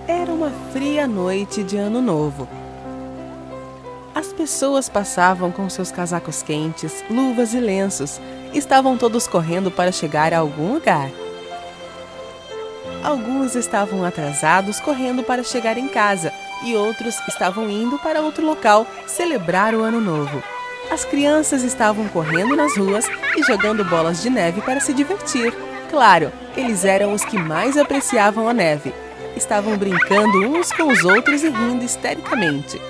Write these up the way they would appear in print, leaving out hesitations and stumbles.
Era uma fria noite de Ano Novo. As pessoas passavam com seus casacos quentes, luvas e lenços. Estavam todos correndo para chegar a algum lugar. Alguns estavam atrasados correndo para chegar em casa e outros estavam indo para outro local celebrar o Ano Novo. As crianças estavam correndo nas ruas e jogando bolas de neve para se divertir. Claro, eles eram os que mais apreciavam a neve. Estavam brincando uns com os outros e rindo histericamente.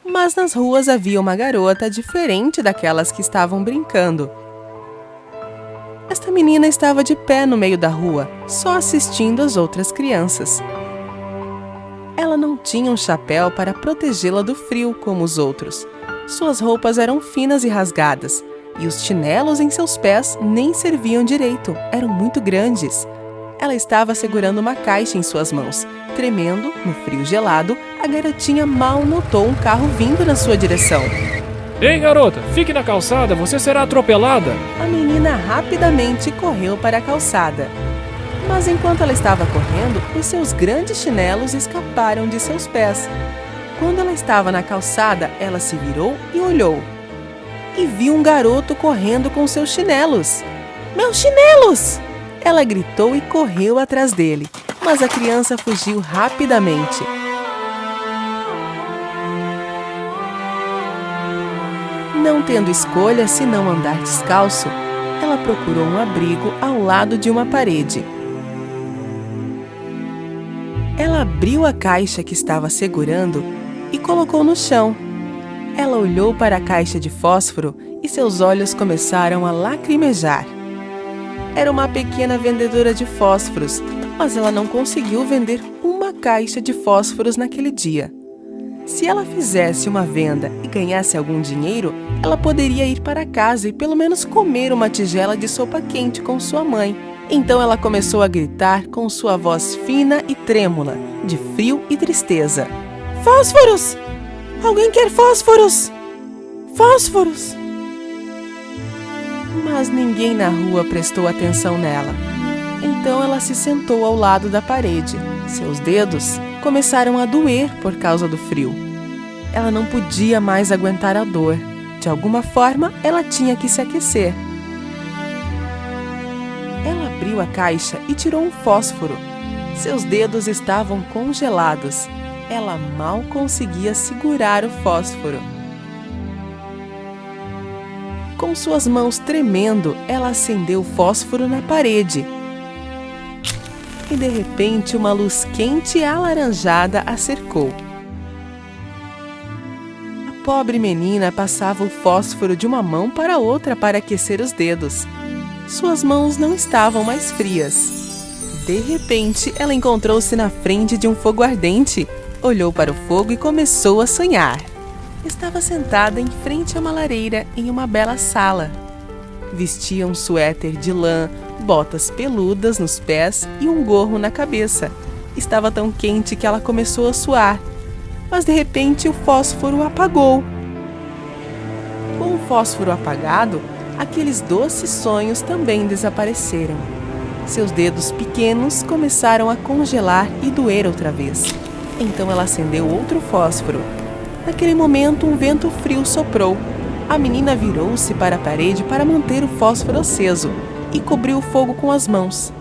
Mas nas ruas havia uma garota diferente daquelas que estavam brincando. Esta menina estava de pé no meio da rua, só assistindo as outras crianças. Ela não tinha um chapéu para protegê-la do frio como os outros. Suas roupas eram finas e rasgadas, e os chinelos em seus pés nem serviam direito, eram muito grandes. Ela estava segurando uma caixa em suas mãos. Tremendo, no frio gelado, a garotinha mal notou um carro vindo na sua direção. Ei, garota, fique na calçada, você será atropelada. A menina rapidamente correu para a calçada. Mas enquanto ela estava correndo, os seus grandes chinelos escaparam de seus pés. Quando ela estava na calçada, ela se virou e olhou. E viu um garoto correndo com seus chinelos. Meus chinelos! Ela gritou e correu atrás dele, mas a criança fugiu rapidamente. Não tendo escolha senão andar descalço, ela procurou um abrigo ao lado de uma parede. Ela abriu a caixa que estava segurando e colocou no chão. Ela olhou para a caixa de fósforo e seus olhos começaram a lacrimejar. Era uma pequena vendedora de fósforos, mas ela não conseguiu vender uma caixa de fósforos naquele dia. Se ela fizesse uma venda e ganhasse algum dinheiro, ela poderia ir para casa e pelo menos comer uma tigela de sopa quente com sua mãe. Então ela começou a gritar com sua voz fina e trêmula, de frio e tristeza. Fósforos! Alguém quer fósforos? Fósforos! Mas ninguém na rua prestou atenção nela. Então ela se sentou ao lado da parede. Seus dedos começaram a doer por causa do frio. Ela não podia mais aguentar a dor. De alguma forma, ela tinha que se aquecer. Ela abriu a caixa e tirou um fósforo. Seus dedos estavam congelados. Ela mal conseguia segurar o fósforo. Com suas mãos tremendo, ela acendeu o fósforo na parede. E de repente, uma luz quente e alaranjada a cercou. A pobre menina passava o fósforo de uma mão para outra para aquecer os dedos. Suas mãos não estavam mais frias. De repente, ela encontrou-se na frente de um fogo ardente. Olhou para o fogo e começou a sonhar. Estava sentada em frente a uma lareira em uma bela sala. Vestia um suéter de lã, botas peludas nos pés e um gorro na cabeça. Estava tão quente que ela começou a suar. Mas de repente o fósforo apagou. Com o fósforo apagado, aqueles doces sonhos também desapareceram. Seus dedos pequenos começaram a congelar e doer outra vez. Então ela acendeu outro fósforo. Naquele momento, um vento frio soprou. A menina virou-se para a parede para manter o fósforo aceso e cobriu o fogo com as mãos.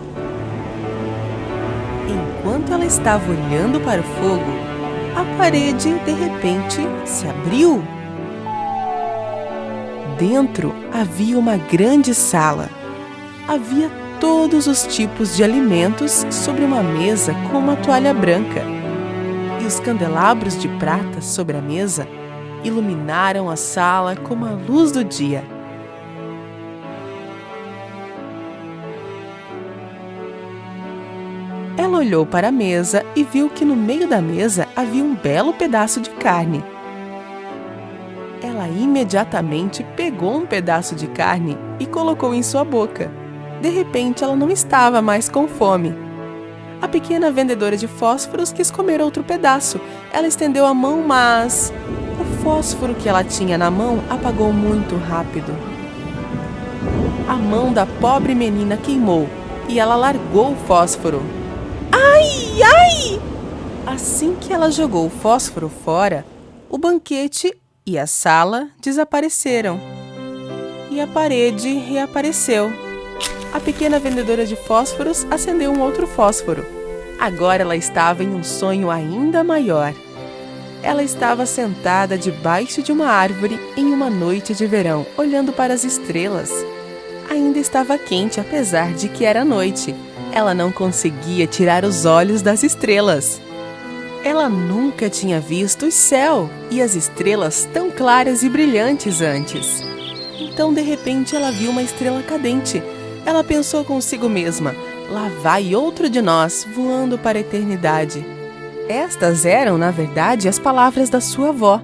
Enquanto ela estava olhando para o fogo, a parede, de repente, se abriu. Dentro havia uma grande sala. Havia todos os tipos de alimentos sobre uma mesa com uma toalha branca. E os candelabros de prata sobre a mesa iluminaram a sala como a luz do dia. Ela olhou para a mesa e viu que no meio da mesa havia um belo pedaço de carne. Ela imediatamente pegou um pedaço de carne e colocou em sua boca. De repente, ela não estava mais com fome. A pequena vendedora de fósforos quis comer outro pedaço. Ela estendeu a mão, mas o fósforo que ela tinha na mão apagou muito rápido. A mão da pobre menina queimou e ela largou o fósforo. Ai, ai! Assim que ela jogou o fósforo fora, o banquete e a sala desapareceram. E a parede reapareceu. A pequena vendedora de fósforos acendeu um outro fósforo. Agora ela estava em um sonho ainda maior. Ela estava sentada debaixo de uma árvore em uma noite de verão, olhando para as estrelas. Ainda estava quente, apesar de que era noite. Ela não conseguia tirar os olhos das estrelas. Ela nunca tinha visto o céu e as estrelas tão claras e brilhantes antes. Então, de repente, ela viu uma estrela cadente. Ela pensou consigo mesma: lá vai outro de nós, voando para a eternidade. Estas eram, na verdade, as palavras da sua avó.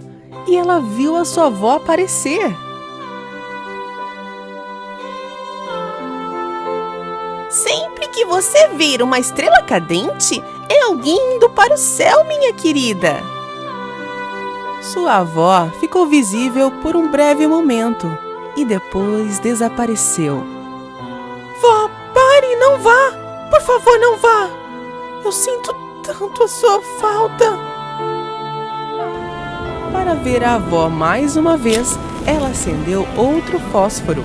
E ela viu a sua avó aparecer. Sempre que você vir uma estrela cadente, é alguém indo para o céu, minha querida. Sua avó ficou visível por um breve momento e depois desapareceu. Vó, pare, não vá! Por favor, não vá! Eu sinto tanto a sua falta. Para ver a avó mais uma vez, ela acendeu outro fósforo.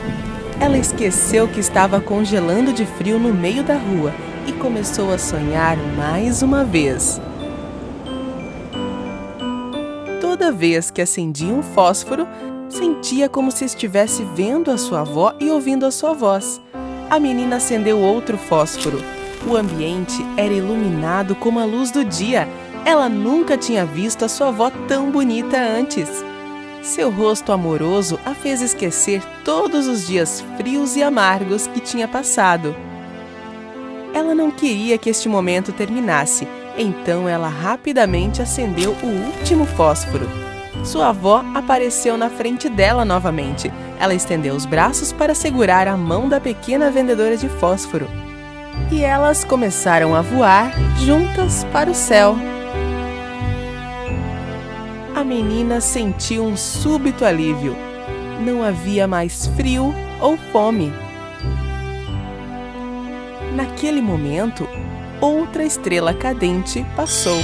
Ela esqueceu que estava congelando de frio no meio da rua e começou a sonhar mais uma vez. Toda vez que acendia um fósforo, sentia como se estivesse vendo a sua avó e ouvindo a sua voz. A menina acendeu outro fósforo. O ambiente era iluminado como a luz do dia. Ela nunca tinha visto a sua avó tão bonita antes. Seu rosto amoroso a fez esquecer todos os dias frios e amargos que tinha passado. Ela não queria que este momento terminasse, então ela rapidamente acendeu o último fósforo. Sua avó apareceu na frente dela novamente. Ela estendeu os braços para segurar a mão da pequena vendedora de fósforo. E elas começaram a voar juntas para o céu. A menina sentiu um súbito alívio. Não havia mais frio ou fome. Naquele momento, outra estrela cadente passou.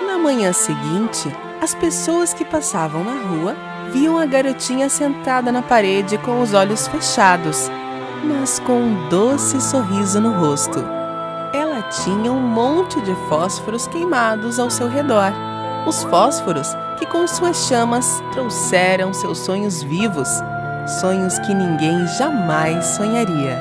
Na manhã seguinte, as pessoas que passavam na rua viam a garotinha sentada na parede com os olhos fechados, mas com um doce sorriso no rosto. Ela tinha um monte de fósforos queimados ao seu redor. Os fósforos que com suas chamas trouxeram seus sonhos vivos, sonhos que ninguém jamais sonharia.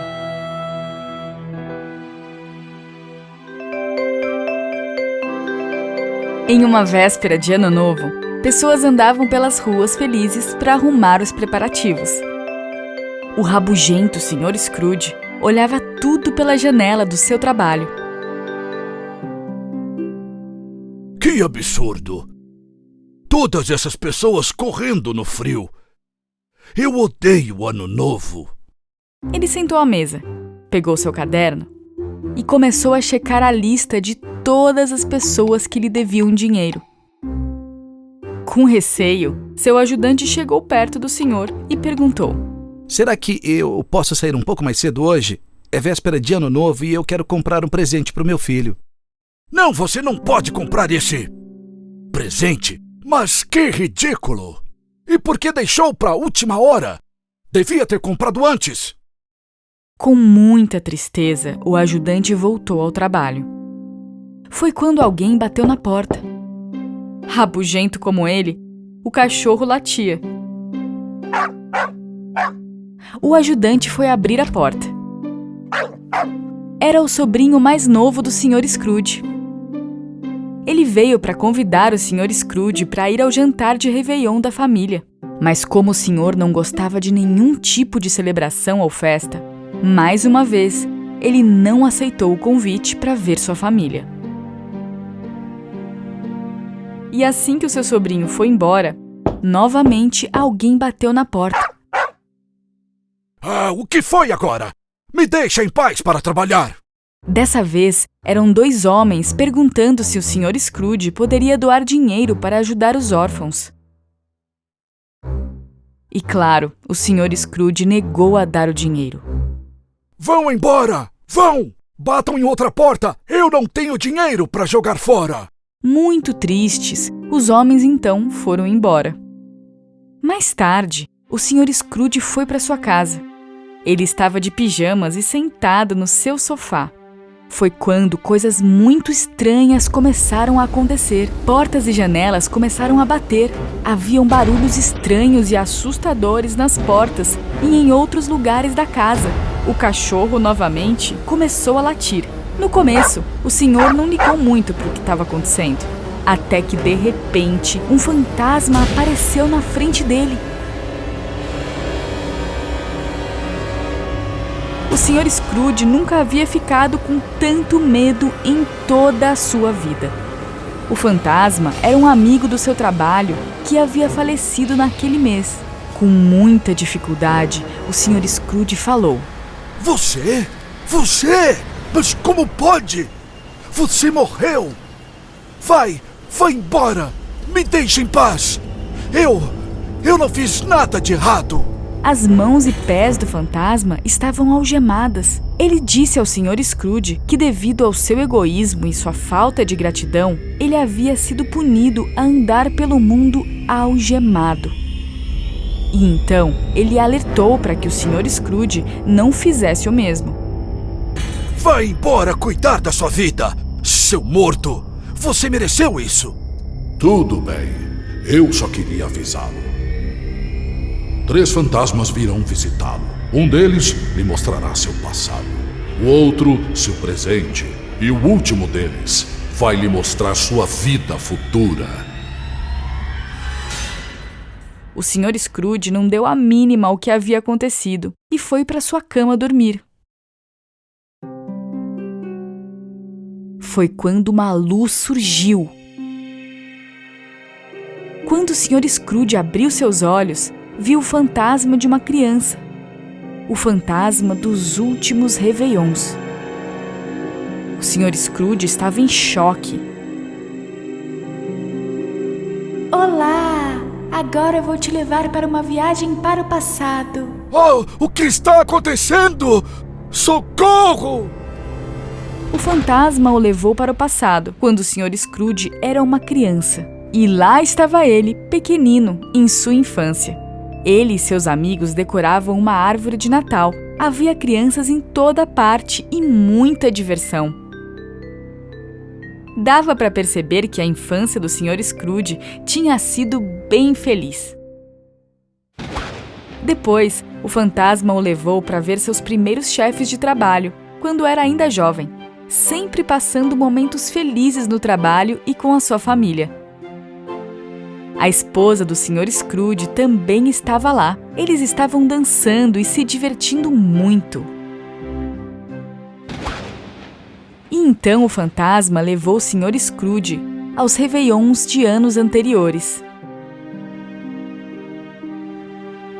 Em uma véspera de Ano Novo, pessoas andavam pelas ruas felizes para arrumar os preparativos. O rabugento Sr. Scrooge olhava tudo pela janela do seu trabalho. Que absurdo! Todas essas pessoas correndo no frio. Eu odeio o Ano Novo. Ele sentou à mesa, pegou seu caderno e começou a checar a lista de todas as pessoas que lhe deviam dinheiro. Com receio, seu ajudante chegou perto do senhor e perguntou: Será que eu posso sair um pouco mais cedo hoje? É véspera de Ano Novo e eu quero comprar um presente para o meu filho. Não, você não pode comprar esse presente. Mas que ridículo! E por que deixou para a última hora? Devia ter comprado antes. Com muita tristeza, o ajudante voltou ao trabalho. Foi quando alguém bateu na porta. Rabugento como ele, o cachorro latia. O ajudante foi abrir a porta. Era o sobrinho mais novo do Sr. Scrooge. Ele veio para convidar o Sr. Scrooge para ir ao jantar de Réveillon da família. Mas como o senhor não gostava de nenhum tipo de celebração ou festa, mais uma vez, ele não aceitou o convite para ver sua família. E assim que o seu sobrinho foi embora, novamente alguém bateu na porta. O que foi agora? Me deixa em paz para trabalhar! Dessa vez, eram 2 homens perguntando se o Sr. Scrooge poderia doar dinheiro para ajudar os órfãos. E claro, o Sr. Scrooge negou a dar o dinheiro. Vão embora! Vão! Batam em outra porta! Eu não tenho dinheiro para jogar fora! Muito tristes, os homens então foram embora. Mais tarde, o Sr. Scrooge foi para sua casa. Ele estava de pijamas e sentado no seu sofá. Foi quando coisas muito estranhas começaram a acontecer. Portas e janelas começaram a bater. Haviam barulhos estranhos e assustadores nas portas e em outros lugares da casa. O cachorro, novamente, começou a latir. No começo, o senhor não ligou muito para o que estava acontecendo. Até que, de repente, um fantasma apareceu na frente dele. O Sr. Scrooge nunca havia ficado com tanto medo em toda a sua vida. O fantasma era um amigo do seu trabalho que havia falecido naquele mês. Com muita dificuldade, o Sr. Scrooge falou: Você? Você? Mas como pode? Você morreu! Vai embora! Me deixe em paz! Eu não fiz nada de errado! As mãos e pés do fantasma estavam algemadas. Ele disse ao Sr. Scrooge que, devido ao seu egoísmo e sua falta de gratidão, ele havia sido punido a andar pelo mundo algemado. E então ele alertou para que o Sr. Scrooge não fizesse o mesmo. Vai embora cuidar da sua vida, seu morto! Você mereceu isso! Tudo bem, eu só queria avisá-lo. 3 fantasmas virão visitá-lo. Um deles lhe mostrará seu passado, o outro seu presente e o último deles vai lhe mostrar sua vida futura. O Sr. Scrooge não deu a mínima ao que havia acontecido e foi para sua cama dormir. Foi quando uma luz surgiu. Quando o Sr. Scrooge abriu seus olhos, viu o fantasma de uma criança. O fantasma dos últimos réveillons. O Sr. Scrooge estava em choque. Olá! Agora eu vou te levar para uma viagem para o passado. Oh, o que está acontecendo? Socorro! O fantasma o levou para o passado, quando o Sr. Scrooge era uma criança. E lá estava ele, pequenino, em sua infância. Ele e seus amigos decoravam uma árvore de Natal. Havia crianças em toda parte e muita diversão. Dava para perceber que a infância do Sr. Scrooge tinha sido bem feliz. Depois, o fantasma o levou para ver seus primeiros chefes de trabalho, quando era ainda jovem, sempre passando momentos felizes no trabalho e com a sua família. A esposa do Sr. Scrooge também estava lá. Eles estavam dançando e se divertindo muito. E então o fantasma levou o Sr. Scrooge aos réveillons de anos anteriores.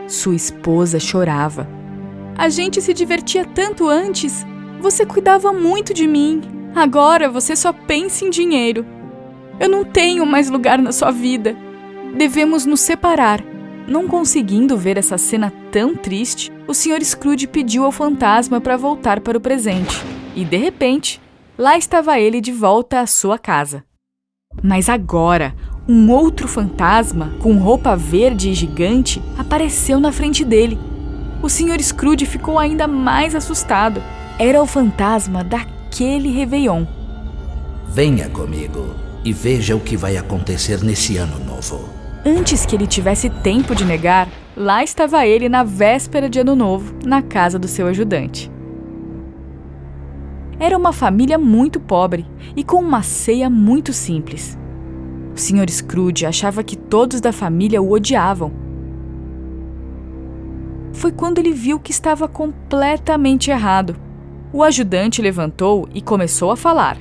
Sua esposa chorava. A gente se divertia tanto antes. Você cuidava muito de mim. Agora você só pensa em dinheiro. Eu não tenho mais lugar na sua vida. Devemos nos separar. Não conseguindo ver essa cena tão triste, o Sr. Scrooge pediu ao fantasma para voltar para o presente. E, de repente, lá estava ele de volta à sua casa. Mas agora, um outro fantasma, com roupa verde e gigante, apareceu na frente dele. O Sr. Scrooge ficou ainda mais assustado. Era o fantasma daquele réveillon. Venha comigo e veja o que vai acontecer nesse ano novo. Antes que ele tivesse tempo de negar, lá estava ele na véspera de Ano Novo, na casa do seu ajudante. Era uma família muito pobre e com uma ceia muito simples. O Sr. Scrooge achava que todos da família o odiavam. Foi quando ele viu que estava completamente errado. O ajudante levantou e começou a falar.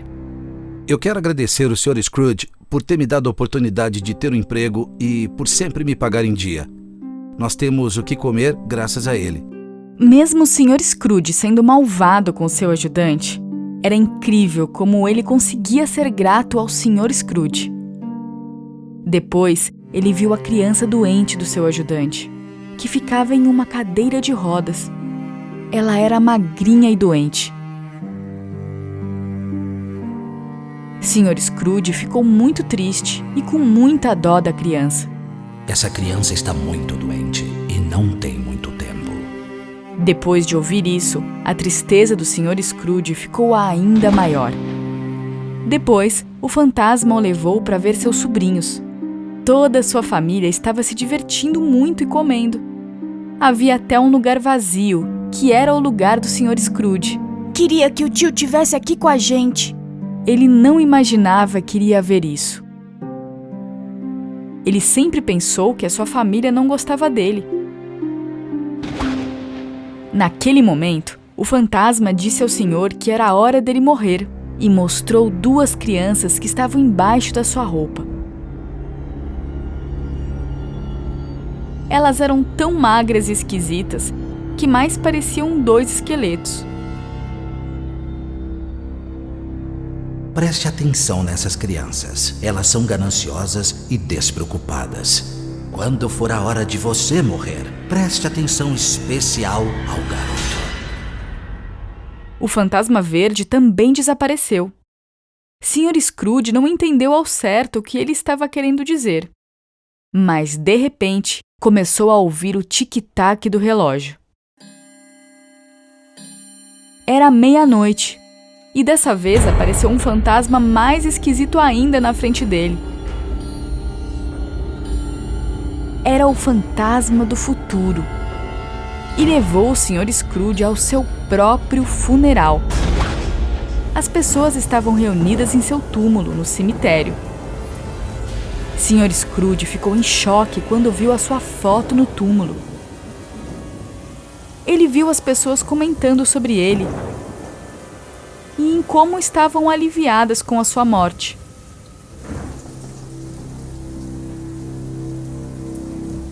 Eu quero agradecer o Sr. Scrooge por ter me dado a oportunidade de ter um emprego e por sempre me pagar em dia. Nós temos o que comer graças a ele. Mesmo o Sr. Scrooge sendo malvado com seu ajudante, era incrível como ele conseguia ser grato ao Sr. Scrooge. Depois, ele viu a criança doente do seu ajudante, que ficava em uma cadeira de rodas. ela era magrinha e doente. Sr. Scrooge ficou muito triste e com muita dó da criança. Essa criança está muito doente e não tem muito tempo. Depois de ouvir isso, a tristeza do Sr. Scrooge ficou ainda maior. Depois, o fantasma o levou para ver seus sobrinhos. Toda a sua família estava se divertindo muito e comendo. Havia até um lugar vazio, que era o lugar do Sr. Scrooge. Queria que o tio tivesse aqui com a gente. Ele não imaginava que iria haver isso. Ele sempre pensou que a sua família não gostava dele. Naquele momento, o fantasma disse ao senhor que era a hora dele morrer e mostrou 2 crianças que estavam embaixo da sua roupa. Elas eram tão magras e esquisitas que mais pareciam 2 esqueletos. Preste atenção nessas crianças. Elas são gananciosas e despreocupadas. Quando for a hora de você morrer, preste atenção especial ao garoto. O fantasma verde também desapareceu. Sr. Scrooge não entendeu ao certo o que ele estava querendo dizer. Mas, de repente, começou a ouvir o tic-tac do relógio. Era 00:30. E dessa vez apareceu um fantasma mais esquisito ainda na frente dele. Era o fantasma do futuro. E levou o Sr. Scrooge ao seu próprio funeral. As pessoas estavam reunidas em seu túmulo, no cemitério. Sr. Scrooge ficou em choque quando viu a sua foto no túmulo. Ele viu as pessoas comentando sobre ele e em como estavam aliviadas com a sua morte.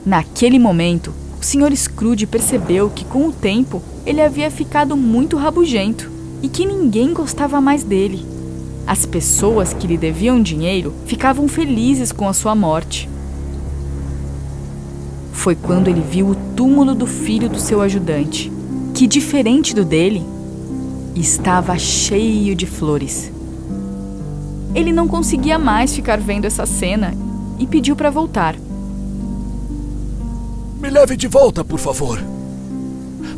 Naquele momento, o Sr. Scrooge percebeu que, com o tempo, ele havia ficado muito rabugento e que ninguém gostava mais dele. As pessoas que lhe deviam dinheiro ficavam felizes com a sua morte. Foi quando ele viu o túmulo do filho do seu ajudante, que, diferente do dele, estava cheio de flores. Ele não conseguia mais ficar vendo essa cena e pediu para voltar. Me leve de volta, por favor.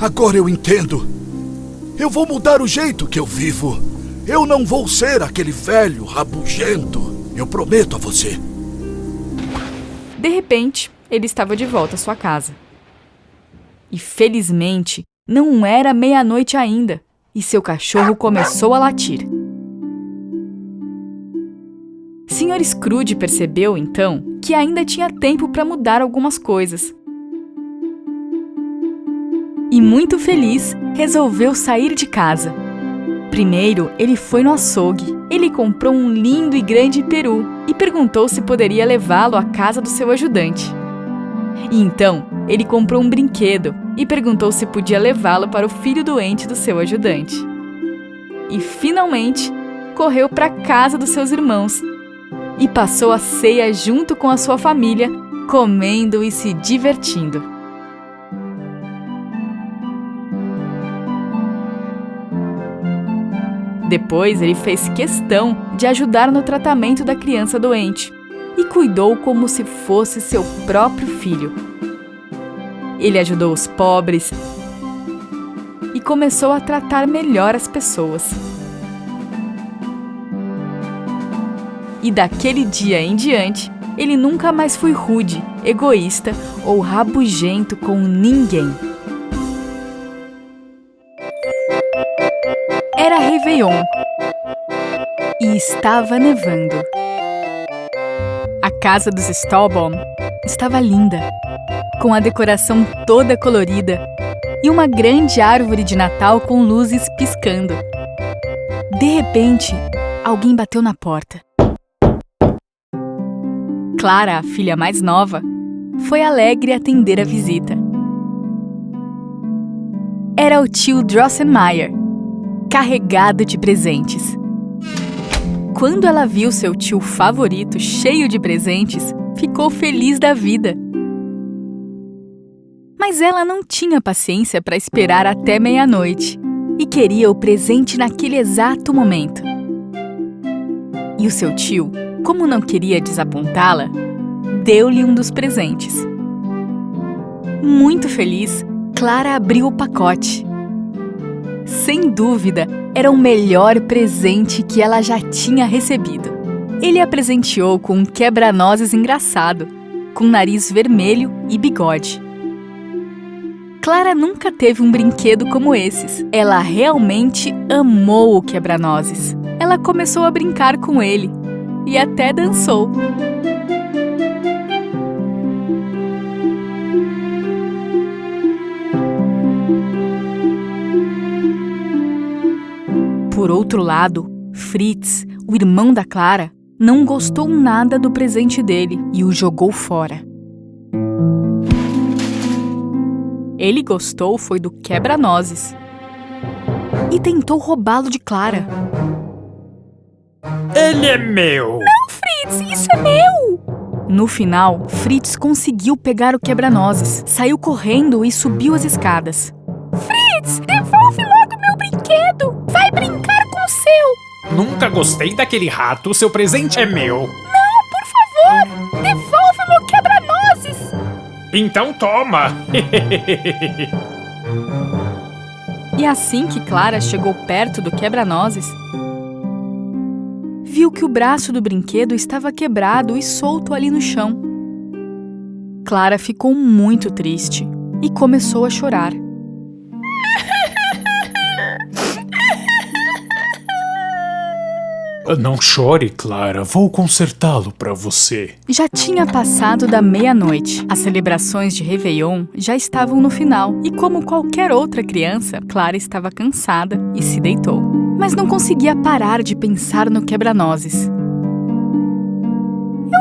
Agora eu entendo. Eu vou mudar o jeito que eu vivo. Eu não vou ser aquele velho rabugento. Eu prometo a você. De repente, ele estava de volta à sua casa. E felizmente, não era 00:30 ainda. E seu cachorro começou a latir. Sr. Scrooge percebeu, então, que ainda tinha tempo para mudar algumas coisas. E, muito feliz, resolveu sair de casa. Primeiro, ele foi no açougue. Ele comprou um lindo e grande peru e perguntou se poderia levá-lo à casa do seu ajudante. E então, ele comprou um brinquedo e perguntou se podia levá-lo para o filho doente do seu ajudante. E, finalmente, correu para a casa dos seus irmãos e passou a ceia junto com a sua família, comendo e se divertindo. Depois, ele fez questão de ajudar no tratamento da criança doente e cuidou como se fosse seu próprio filho. Ele ajudou os pobres e começou a tratar melhor as pessoas. E daquele dia em diante, ele nunca mais foi rude, egoísta ou rabugento com ninguém. Era Réveillon e estava nevando. A casa dos Stallbaum estava linda, com a decoração toda colorida e uma grande árvore de Natal com luzes piscando. De repente, alguém bateu na porta. Clara, a filha mais nova, foi alegre atender a visita. Era o tio Drosselmeyer, carregado de presentes. Quando ela viu seu tio favorito cheio de presentes, ficou feliz da vida. Mas ela não tinha paciência para esperar até meia-noite e queria o presente naquele exato momento. E o seu tio, como não queria desapontá-la, deu-lhe um dos presentes. Muito feliz, Clara abriu o pacote. Sem dúvida, era o melhor presente que ela já tinha recebido. Ele a presenteou com um quebra-nozes engraçado, com nariz vermelho e bigode. Clara nunca teve um brinquedo como esses. Ela realmente amou o quebra-nozes. Ela começou a brincar com ele e até dançou. Por outro lado, Fritz, o irmão da Clara, não gostou nada do presente dele e o jogou fora. Ele gostou foi do quebra-nozes e tentou roubá-lo de Clara. Ele é meu! Não, Fritz, isso é meu! No final, Fritz conseguiu pegar o quebra-nozes, saiu correndo e subiu as escadas. Fritz, devolve logo meu brinquedo! Vai brincar com o seu! Nunca gostei daquele rato, seu presente é meu! Não, por favor! Devolve meu quebra-nozes! Então toma! E assim que Clara chegou perto do quebra-nozes, viu que o braço do brinquedo estava quebrado e solto ali no chão. Clara ficou muito triste e começou a chorar. Não chore, Clara. Vou consertá-lo para você. Já tinha passado da meia-noite. As celebrações de Réveillon já estavam no final. E como qualquer outra criança, Clara estava cansada e se deitou. Mas não conseguia parar de pensar no quebra-nozes. Eu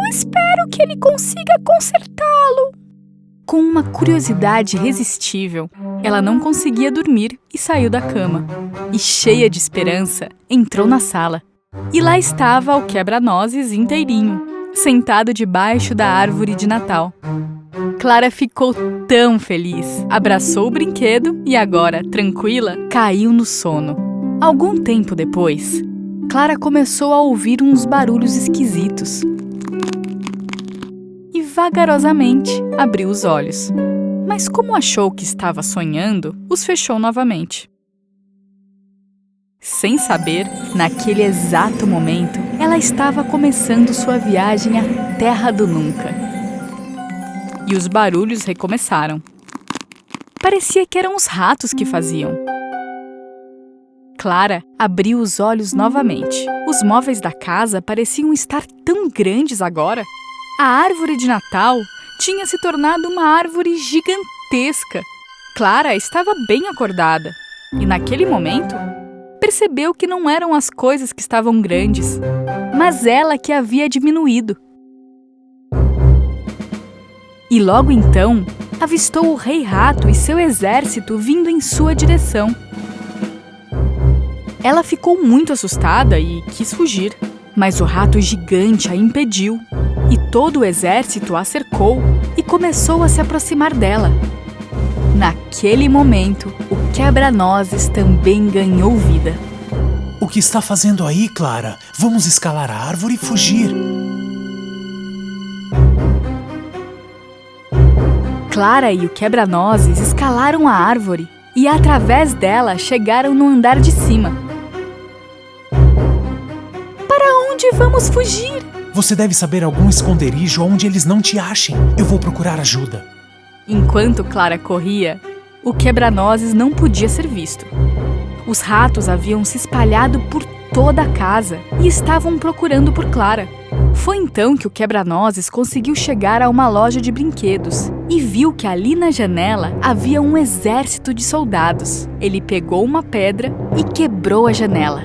espero que ele consiga consertá-lo. Com uma curiosidade irresistível, ela não conseguia dormir e saiu da cama. E cheia de esperança, entrou na sala. E lá estava o quebra-nozes inteirinho, sentado debaixo da árvore de Natal. Clara ficou tão feliz, abraçou o brinquedo e agora, tranquila, caiu no sono. Algum tempo depois, Clara começou a ouvir uns barulhos esquisitos. E vagarosamente abriu os olhos. Mas como achou que estava sonhando, os fechou novamente. Sem saber, naquele exato momento, ela estava começando sua viagem à Terra do Nunca. E os barulhos recomeçaram. Parecia que eram os ratos que faziam. Clara abriu os olhos novamente. Os móveis da casa pareciam estar tão grandes agora. A árvore de Natal tinha se tornado uma árvore gigantesca. Clara estava bem acordada. E naquele momento, percebeu que não eram as coisas que estavam grandes, mas ela que havia diminuído. E logo então, avistou o Rei Rato e seu exército vindo em sua direção. Ela ficou muito assustada e quis fugir, mas o rato gigante a impediu, e todo o exército a cercou e começou a se aproximar dela. Naquele momento, o quebra-nozes também ganhou vida. O que está fazendo aí, Clara? Vamos escalar a árvore e fugir. Clara e o quebra-nozes escalaram a árvore e, através dela, chegaram no andar de cima. Para onde vamos fugir? Você deve saber algum esconderijo onde eles não te achem. Eu vou procurar ajuda. Enquanto Clara corria, o quebra-nozes não podia ser visto. Os ratos haviam se espalhado por toda a casa e estavam procurando por Clara. Foi então que o quebra-nozes conseguiu chegar a uma loja de brinquedos e viu que ali na janela havia um exército de soldados. Ele pegou uma pedra e quebrou a janela.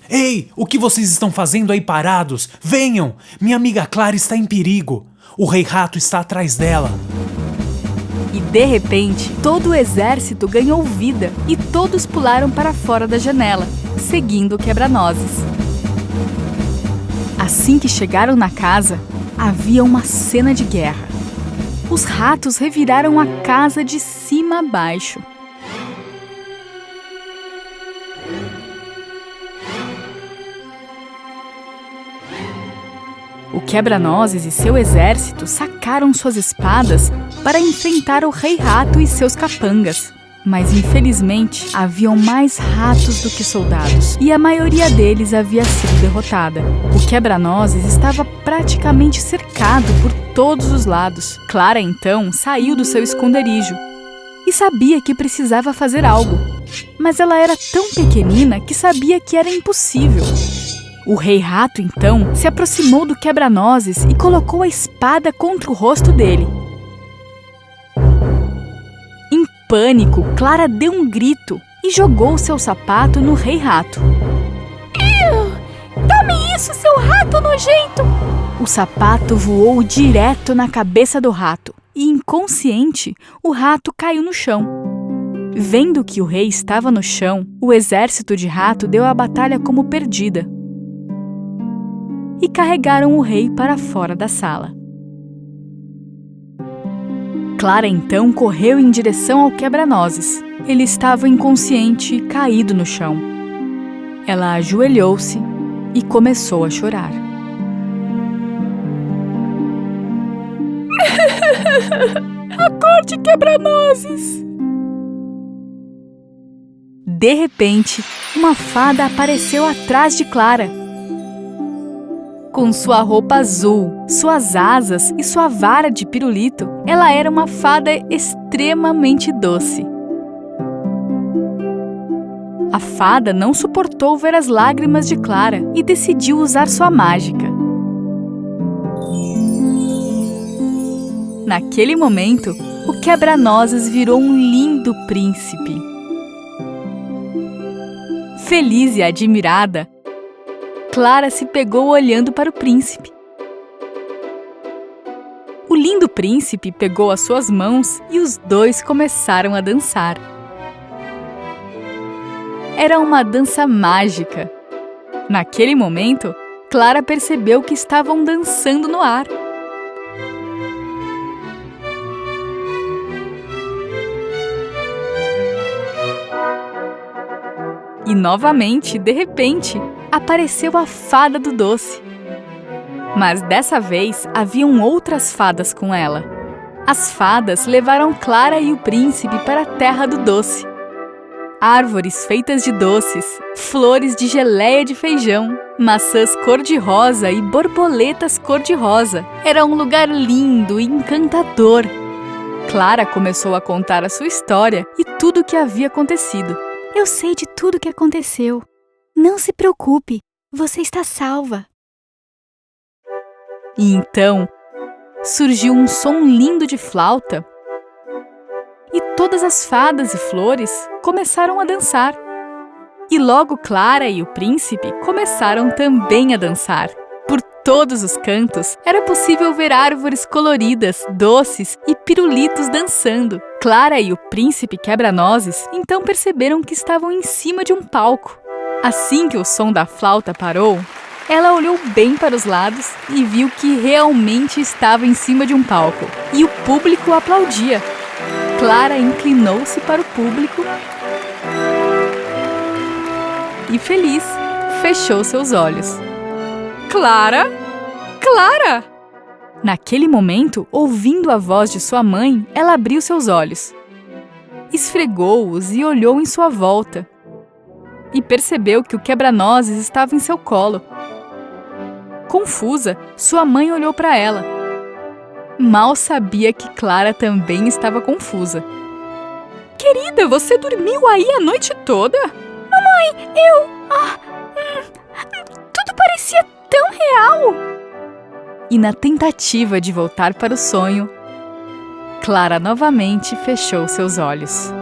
Ei, o que vocês estão fazendo aí parados? Venham! Minha amiga Clara está em perigo. O Rei Rato está atrás dela. E de repente, todo o exército ganhou vida e todos pularam para fora da janela, seguindo o quebra-nozes. Assim que chegaram na casa, havia uma cena de guerra. os ratos reviraram a casa de cima a baixo. O Quebra-Nozes e seu exército sacaram suas espadas para enfrentar o Rei Rato e seus capangas. Mas, infelizmente, haviam mais ratos do que soldados, e a maioria deles havia sido derrotada. O Quebra-Nozes estava praticamente cercado por todos os lados. Clara, então, saiu do seu esconderijo e sabia que precisava fazer algo. Mas ela era tão pequenina que sabia que era impossível. O Rei Rato, então, se aproximou do Quebra-Nozes e colocou a espada contra o rosto dele. Em pânico, Clara deu um grito e jogou seu sapato no Rei Rato. Tome isso, seu rato nojento! O sapato voou direto na cabeça do rato e, inconsciente, o rato caiu no chão. Vendo que o rei estava no chão, o exército de rato deu a batalha como perdida e carregaram o rei para fora da sala. Clara então correu em direção ao Quebra-Nozes. Ele estava inconsciente e caído no chão. Ela ajoelhou-se e começou a chorar. Acorde, Quebra-Nozes! De repente, uma fada apareceu atrás de Clara. Com sua roupa azul, suas asas e sua vara de pirulito, ela era uma fada extremamente doce. A fada não suportou ver as lágrimas de Clara e decidiu usar sua mágica. Naquele momento, o Quebra-Nozes virou um lindo príncipe. Feliz e admirada, Clara se pegou olhando para o príncipe. O lindo príncipe pegou as suas mãos e os dois começaram a dançar. Era uma dança mágica. Naquele momento, Clara percebeu que estavam dançando no ar. E novamente, de repente, apareceu a fada do doce. Mas dessa vez haviam outras fadas com ela. As fadas levaram Clara e o príncipe para a terra do doce. Árvores feitas de doces, flores de geleia de feijão, maçãs cor-de-rosa e borboletas cor-de-rosa. Era um lugar lindo e encantador. Clara começou a contar a sua história e tudo o que havia acontecido. Eu sei de tudo o que aconteceu. Não se preocupe, você está salva. E então, surgiu um som lindo de flauta e todas as fadas e flores começaram a dançar. E logo Clara e o príncipe começaram também a dançar. Por todos os cantos, era possível ver árvores coloridas, doces e pirulitos dançando. Clara e o príncipe Quebra-Nozes então perceberam que estavam em cima de um palco. Assim que o som da flauta parou, ela olhou bem para os lados e viu que realmente estava em cima de um palco. E o público aplaudia. Clara inclinou-se para o público e, feliz, fechou seus olhos. Clara! Clara! Naquele momento, ouvindo a voz de sua mãe, ela abriu seus olhos. Esfregou-os e olhou em sua volta. E percebeu que o Quebra-Nozes estava em seu colo. Confusa, sua mãe olhou para ela. Mal sabia que Clara também estava confusa. Querida, você dormiu aí a noite toda? Mamãe, tudo parecia tão real. E na tentativa de voltar para o sonho, Clara novamente fechou seus olhos.